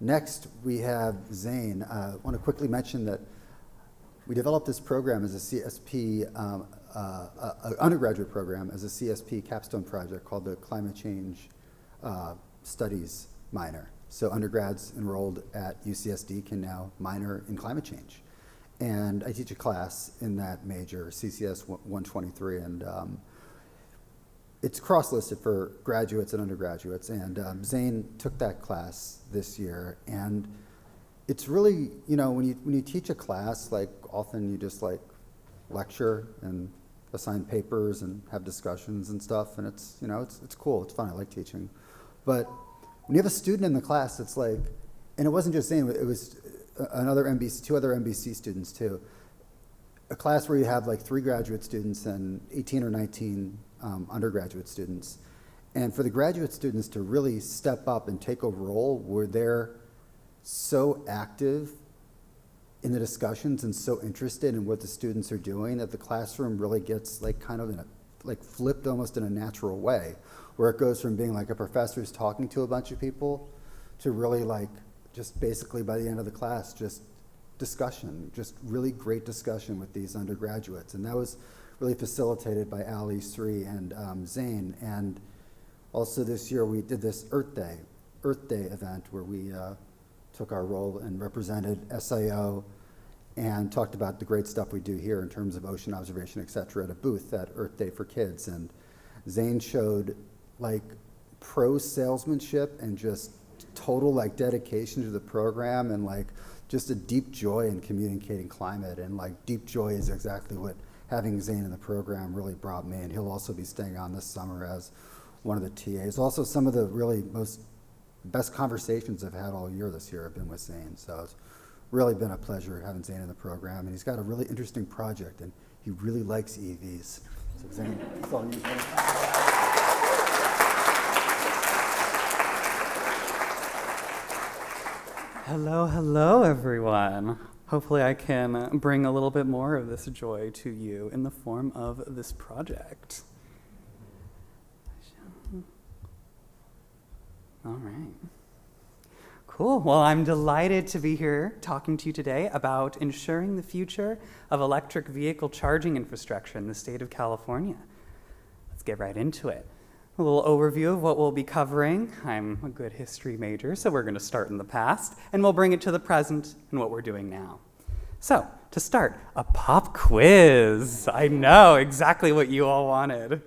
Next, we have Zane. I want to quickly mention that we developed this program as a CSP, undergraduate program as a CSP capstone project called the Climate Change Studies minor. So undergrads enrolled at UCSD can now minor in climate change. And I teach a class in that major, CCS 123, and it's cross-listed for graduates and undergraduates. And Zane took that class this year, and it's really, you know, when you teach a class, like often you just like lecture and assign papers and have discussions and stuff, and it's, you know, it's cool, it's fun, I like teaching. But when you have a student in the class, it's like, and it wasn't just Zane, it was another MBC, two other MBC students too. A class where you have like 3 graduate students and 18 or 19 undergraduate students. And for the graduate students to really step up and take a role where they're so active in the discussions and so interested in what the students are doing that the classroom really gets like kind of in a, like flipped almost in a natural way, where it goes from being like a professor's talking to a bunch of people to really like just basically by the end of the class, just discussion, just really great discussion with these undergraduates. And that was really facilitated by Ali, Sri, and Zane. And also this year we did this Earth Day event where we took our role and represented SIO and talked about the great stuff we do here in terms of ocean observation, et cetera, at a booth at Earth Day for Kids. And Zane showed like pro salesmanship and just total like dedication to the program and like just a deep joy in communicating climate, and like deep joy is exactly what having Zane in the program really brought me, and he'll also be staying on this summer as one of the TAs. Also, some of the really best conversations I've had all year this year have been with Zane, so it's really been a pleasure having Zane in the program, and he's got a really interesting project, and he really likes EVs. So Zane, it's all you. Hello, everyone. Hopefully I can bring a little bit more of this joy to you in the form of this project. All right. Cool. Well, I'm delighted to be here talking to you today about ensuring the future of electric vehicle charging infrastructure in the state of California. Let's get right into it. A little overview of what we'll be covering. I'm a good history major, so we're going to start in the past, and we'll bring it to the present and what we're doing now. So, to start, a pop quiz. I know, exactly what you all wanted.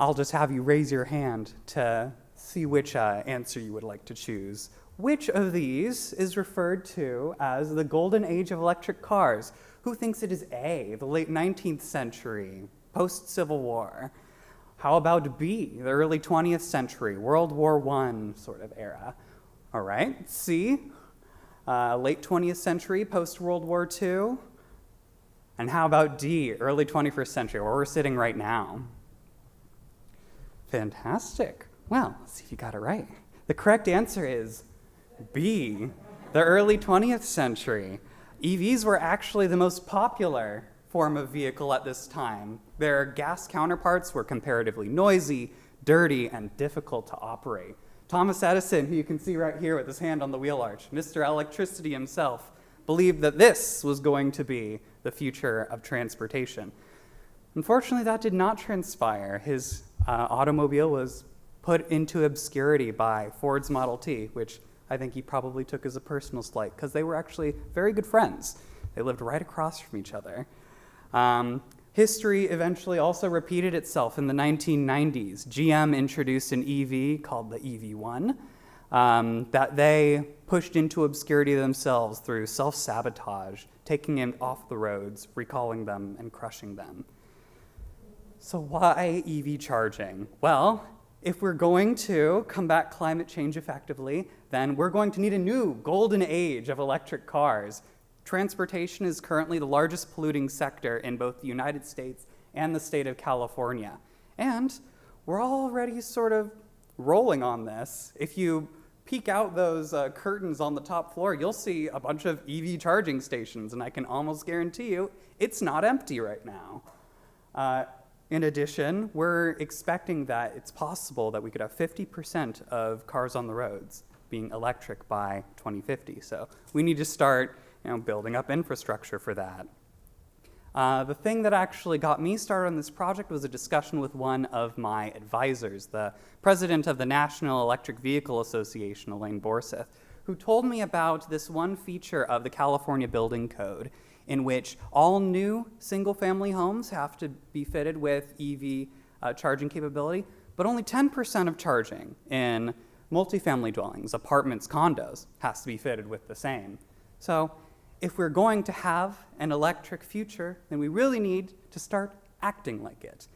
I'll just have you raise your hand to see which answer you would like to choose. Which of these is referred to as the golden age of electric cars? Who thinks it is A, the late 19th century, post-Civil War? How about B, the early 20th century, World War I sort of era? All right, C, late 20th century, post-World War II? And how about D, early 21st century, where we're sitting right now? Fantastic. Well, let's see if you got it right. The correct answer is B, the early 20th century. EVs were actually the most popular form of vehicle at this time. Their gas counterparts were comparatively noisy, dirty, and difficult to operate. Thomas Edison, who you can see right here with his hand on the wheel arch, Mr. Electricity himself, believed that this was going to be the future of transportation. Unfortunately, that did not transpire. His automobile was put into obscurity by Ford's Model T, which I think he probably took as a personal slight, because they were actually very good friends. They lived right across from each other. History eventually also repeated itself in the 1990s. GM introduced an EV called the EV1 that they pushed into obscurity themselves through self-sabotage, taking it off the roads, recalling them, and crushing them. So why EV charging? Well, if we're going to combat climate change effectively, then we're going to need a new golden age of electric cars. Transportation is currently the largest polluting sector in both the United States and the state of California. And we're already sort of rolling on this. If you peek out those curtains on the top floor, you'll see a bunch of EV charging stations, and I can almost guarantee you it's not empty right now. In addition, we're expecting that it's possible that we could have 50% of cars on the roads being electric by 2050. So we need to start building up infrastructure for that. The thing that actually got me started on this project was a discussion with one of my advisors, the president of the National Electric Vehicle Association, Elaine Borseth, who told me about this one feature of the California Building Code in which all new single-family homes have to be fitted with EV charging capability, but only 10% of charging in multifamily dwellings, apartments, condos, has to be fitted with the same. So if we're going to have an electric future, then we really need to start acting like it.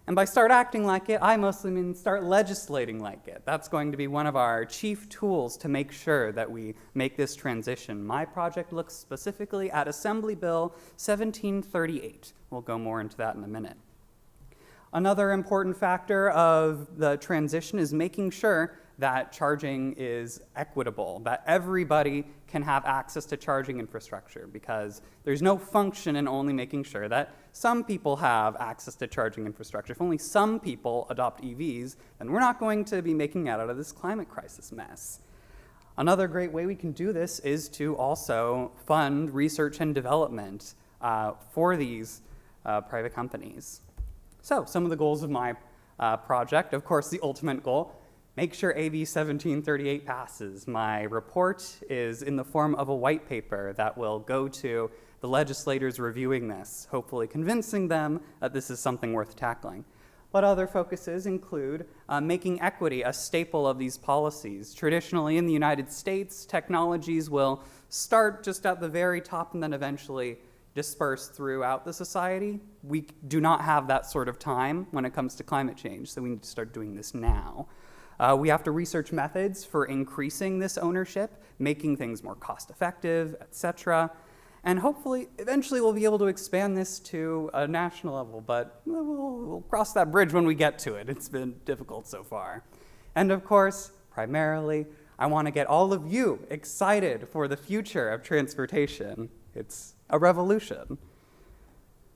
And by start acting like it, I mostly mean start legislating like it. That's going to be one of our chief tools to make sure that we make this transition. My project looks specifically at Assembly Bill 1738. We'll go more into that in a minute. Another important factor of the transition is making sure that charging is equitable, that everybody can have access to charging infrastructure, because there's no function in only making sure that some people have access to charging infrastructure. If only some people adopt EVs, then we're not going to be making it out of this climate crisis mess. Another great way we can do this is to also fund research and development for these private companies. So some of the goals of my project, of course, the ultimate goal, make sure AB 1738 passes. My report is in the form of a white paper that will go to the legislators reviewing this, hopefully convincing them that this is something worth tackling. But other focuses include making equity a staple of these policies. Traditionally, in the United States, technologies will start just at the very top and then eventually disperse throughout the society. We do not have that sort of time when it comes to climate change, so we need to start doing this now. We have to research methods for increasing this ownership, making things more cost-effective, etc. And hopefully, eventually, we'll be able to expand this to a national level, but we'll cross that bridge when we get to it. It's been difficult so far. And of course, primarily, I want to get all of you excited for the future of transportation. It's a revolution.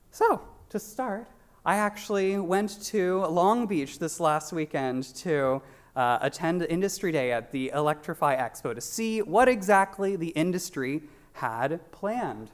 So, to start, I actually went to Long Beach this last weekend to attend Industry Day at the Electrify Expo to see what exactly the industry had planned.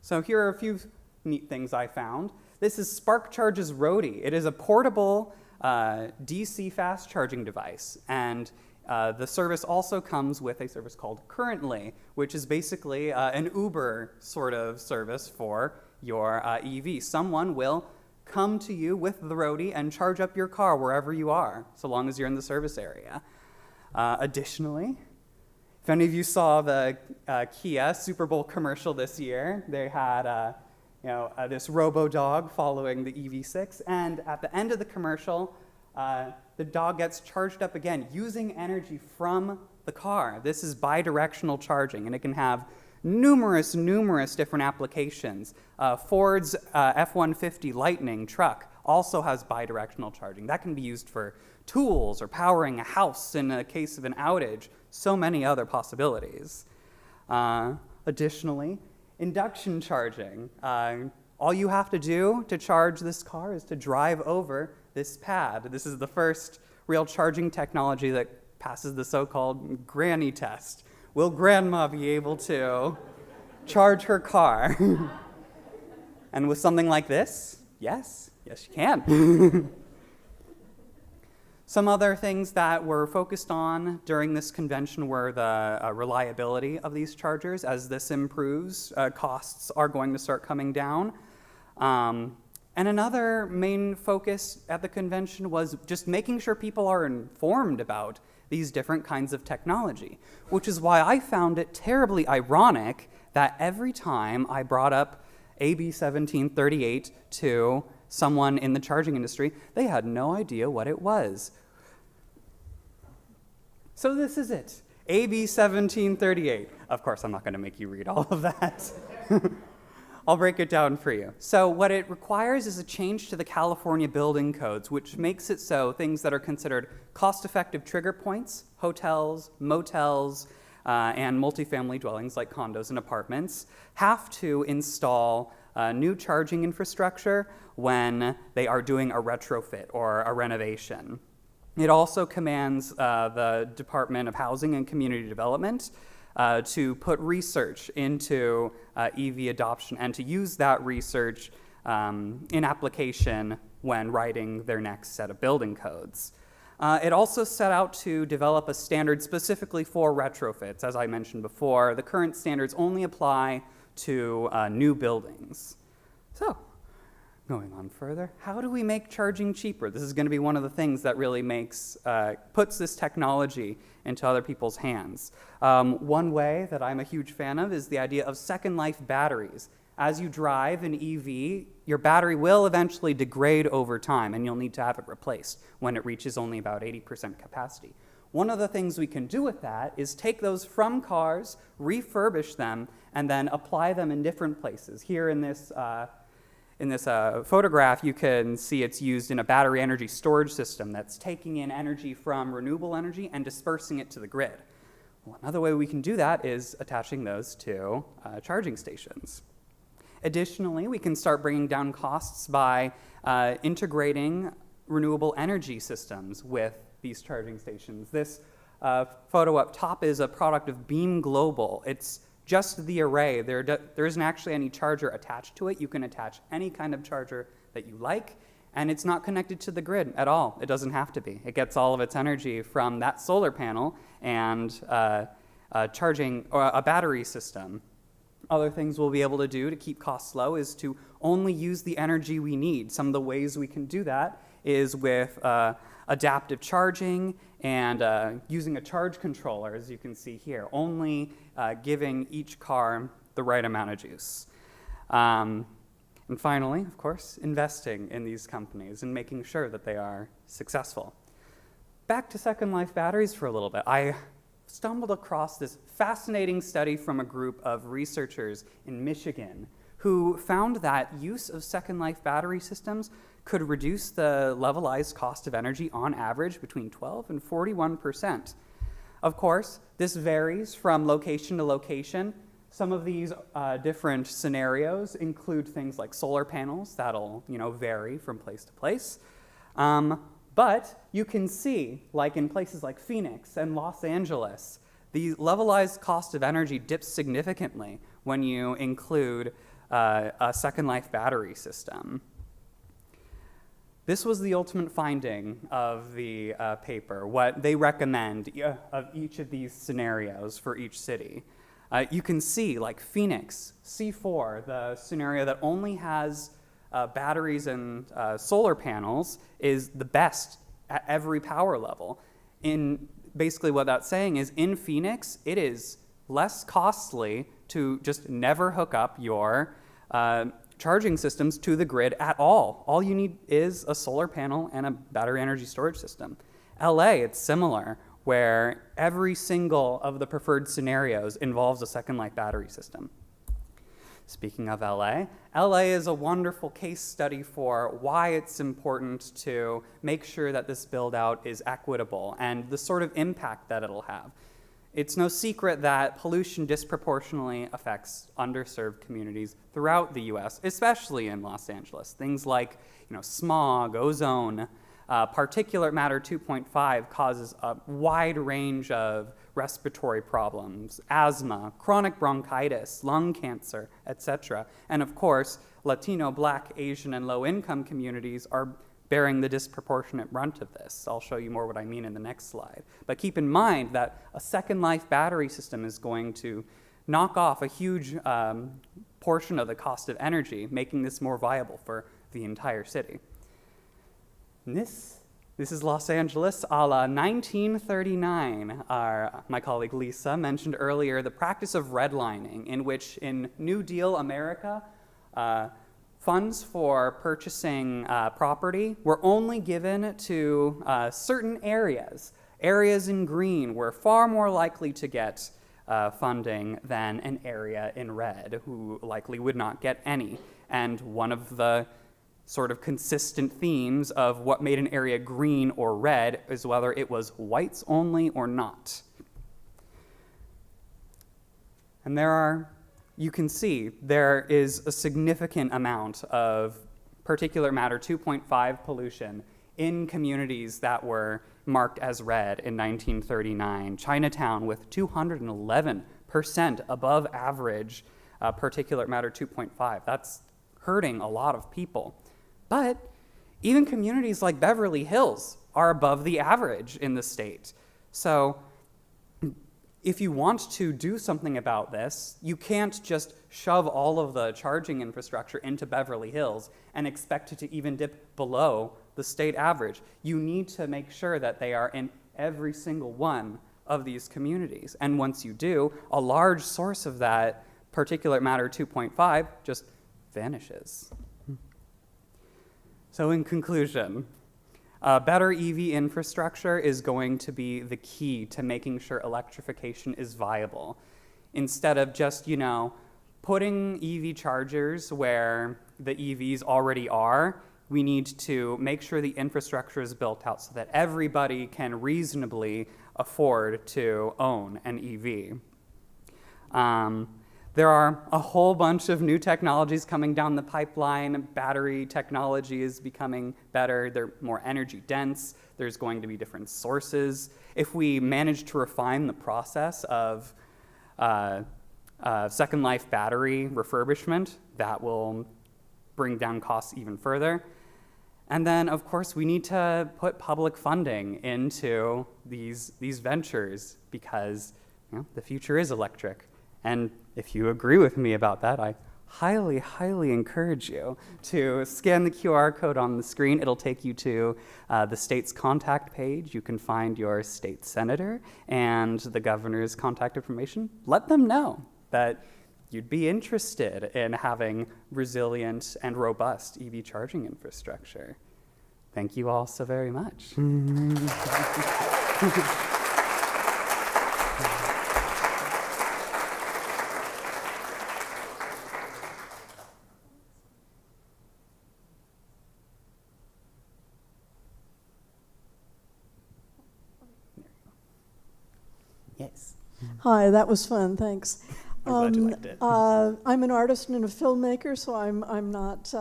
So here are a few neat things I found. This is SparkCharge's Roadie. It is a portable DC fast charging device, and the service also comes with a service called Currently, which is basically an Uber sort of service for your EV. Someone will come to you with the Roadie and charge up your car wherever you are, so long as you're in the service area. Additionally, if any of you saw the Kia Super Bowl commercial this year, they had this robo-dog following the EV6, and at the end of the commercial, the dog gets charged up again using energy from the car. This is bidirectional charging, and it can have numerous different applications. Ford's F-150 Lightning truck also has bidirectional charging. That can be used for tools or powering a house in a case of an outage. So many other possibilities. Additionally, induction charging. All you have to do to charge this car is to drive over this pad. This is the first real charging technology that passes the so-called granny test. Will grandma be able to charge her car? And with something like this, yes, you can. Some other things that were focused on during this convention were the reliability of these chargers. As this improves, costs are going to start coming down. And another main focus at the convention was just making sure people are informed about these different kinds of technology, which is why I found it terribly ironic that every time I brought up AB 1738 to someone in the charging industry, they had no idea what it was. So this is it, AB 1738. Of course, I'm not going to make you read all of that. I'll break it down for you. So what it requires is a change to the California building codes, which makes it so things that are considered cost-effective trigger points, hotels, motels, and multifamily dwellings like condos and apartments, have to install new charging infrastructure when they are doing a retrofit or a renovation. It also commands the Department of Housing and Community Development to put research into EV adoption and to use that research in application when writing their next set of building codes. It also set out to develop a standard specifically for retrofits. As I mentioned before, the current standards only apply to new buildings. So, going on further, how do we make charging cheaper? This is going to be one of the things that really puts this technology into other people's hands. One way that I'm a huge fan of is the idea of second life batteries. As you drive an EV, your battery will eventually degrade over time, and you'll need to have it replaced when it reaches only about 80% capacity. One of the things we can do with that is take those from cars, refurbish them, and then apply them in different places. Here in this photograph, you can see it's used in a battery energy storage system that's taking in energy from renewable energy and dispersing it to the grid. Well, another way we can do that is attaching those to charging stations. Additionally, we can start bringing down costs by integrating renewable energy systems with these charging stations. This photo up top is a product of Beam Global. It's just the array. There isn't actually any charger attached to it. You can attach any kind of charger that you like, and it's not connected to the grid at all. It doesn't have to be. It gets all of its energy from that solar panel and charging or a battery system. Other things we'll be able to do to keep costs low is to only use the energy we need. Some of the ways we can do that is with adaptive charging and using a charge controller, as you can see here, only giving each car the right amount of juice. And finally, of course, investing in these companies and making sure that they are successful. Back to Second Life batteries for a little bit. I stumbled across this fascinating study from a group of researchers in Michigan who found that use of Second Life battery systems could reduce the levelized cost of energy on average between 12 and 41%. Of course, this varies from location to location. Some of these different scenarios include things like solar panels that'll vary from place to place. But you can see, like in places like Phoenix and Los Angeles, the levelized cost of energy dips significantly when you include a Second Life battery system. This was the ultimate finding of the paper, what they recommend of each of these scenarios for each city. You can see, like Phoenix, C4, the scenario that only has batteries and solar panels, is the best at every power level. Basically what that's saying is in Phoenix, it is less costly to just never hook up your charging systems to the grid at all. All you need is a solar panel and a battery energy storage system. LA, it's similar, where every single of the preferred scenarios involves a Second Life battery system. Speaking of LA is a wonderful case study for why it's important to make sure that this build-out is equitable and the sort of impact that it'll have. It's no secret that pollution disproportionately affects underserved communities throughout the US, especially in Los Angeles. Things like smog, ozone, particulate matter 2.5 causes a wide range of respiratory problems, asthma, chronic bronchitis, lung cancer, etc. And of course, Latino, Black, Asian, and low-income communities are bearing the disproportionate brunt of this. I'll show you more what I mean in the next slide. But keep in mind that a Second Life battery system is going to knock off a huge portion of the cost of energy, making this more viable for the entire city. And this is Los Angeles a la 1939. My colleague Lisa mentioned earlier the practice of redlining, in which in New Deal America, funds for purchasing property were only given to certain areas. Areas in green were far more likely to get funding than an area in red, who likely would not get any. And one of the sort of consistent themes of what made an area green or red is whether it was whites only or not. And you can see there is a significant amount of particulate matter 2.5 pollution in communities that were marked as red in 1939. Chinatown with 211% above average particulate matter 2.5. That's hurting a lot of people. But even communities like Beverly Hills are above the average in the state. So if you want to do something about this, you can't just shove all of the charging infrastructure into Beverly Hills and expect it to even dip below the state average. You need to make sure that they are in every single one of these communities. And once you do, a large source of that particulate matter 2.5 just vanishes. So in conclusion, better EV infrastructure is going to be the key to making sure electrification is viable. Instead of just, putting EV chargers where the EVs already are, we need to make sure the infrastructure is built out so that everybody can reasonably afford to own an EV. There are a whole bunch of new technologies coming down the pipeline. Battery technology is becoming better. They're more energy dense. There's going to be different sources. If we manage to refine the process of second life battery refurbishment, that will bring down costs even further. And then, of course, we need to put public funding into these ventures because the future is electric. And if you agree with me about that, I highly, highly encourage you to scan the QR code on the screen. It'll take you to the state's contact page. You can find your state senator and the governor's contact information. Let them know that you'd be interested in having resilient and robust EV charging infrastructure. Thank you all so very much. Yes. Hi, that was fun, thanks. I'm glad you liked it. I'm an artist and a filmmaker, so I'm not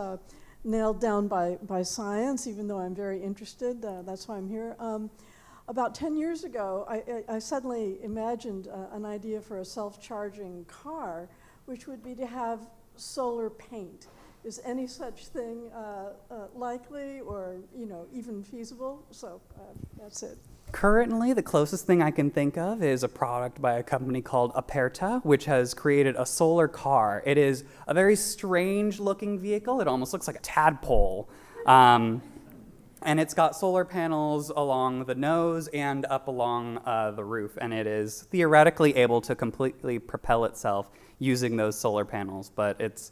nailed down by science, even though I'm very interested. That's why I'm here. About 10 years ago, I suddenly imagined an idea for a self-charging car, which would be to have solar paint. Is any such thing likely or even feasible? So that's it. Currently, the closest thing I can think of is a product by a company called Aperta, which has created a solar car. It is a very strange-looking vehicle. It almost looks like a tadpole. And it's got solar panels along the nose and up along the roof, and it is theoretically able to completely propel itself using those solar panels, but it's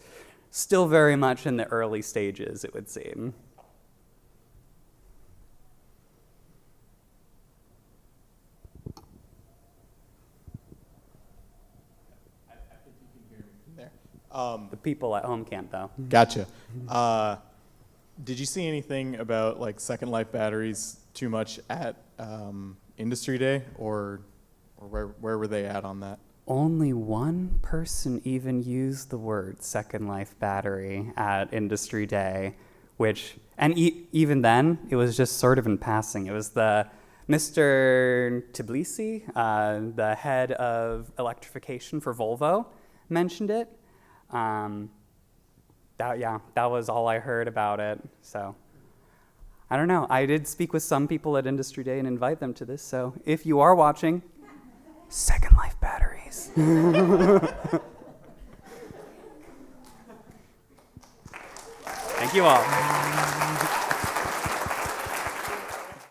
still very much in the early stages, it would seem. The people at home can't, though. Gotcha. Did you see anything about like Second Life batteries too much at Industry Day, or where were they at on that? Only one person even used the word Second Life battery at Industry Day, even then, it was just sort of in passing. It was the Mr. Tbilisi, the head of electrification for Volvo, mentioned it. That was all I heard about it. So I don't know. I did speak with some people at Industry Day and invite them to this. So if you are watching, Second Life batteries. Thank you all.